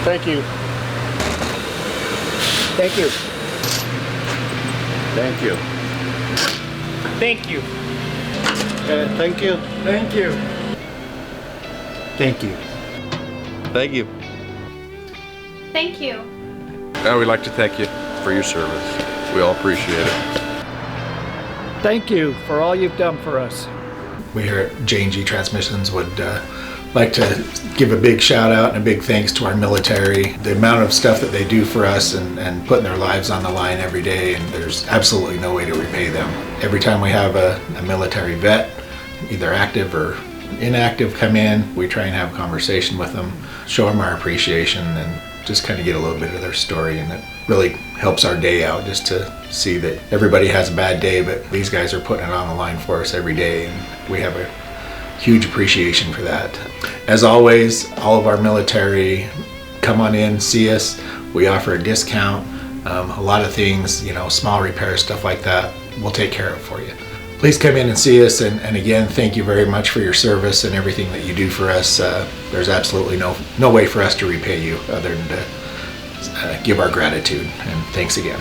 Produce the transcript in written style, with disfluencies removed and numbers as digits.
Thank you. Thank you. Thank you. Thank you. Thank you. Thank you. Thank you. Thank you. Thank you. We'd like to thank you for your service. We all appreciate it. Thank you for all you've done for us. We here at J&G Transmissions would like to give a big shout out and a big thanks to our military. The amount of stuff that they do for us and putting their lives on the line every day, and there's absolutely no way to repay them. Every time we have a military vet, either active or inactive, come in, we try and have a conversation with them, show them our appreciation, and just kind of get a little bit of their story, and it really helps our day out just to see that everybody has a bad day, but these guys are putting it on the line for us every day, and we have a huge appreciation for that. As always, all of our military, come on in, see us. We offer a discount, a lot of things, small repairs, stuff like that. We'll take care of it for you. Please come in and see us, and again, thank you very much for your service and everything that you do for us. There's absolutely no way for us to repay you other than to give our gratitude, and thanks again.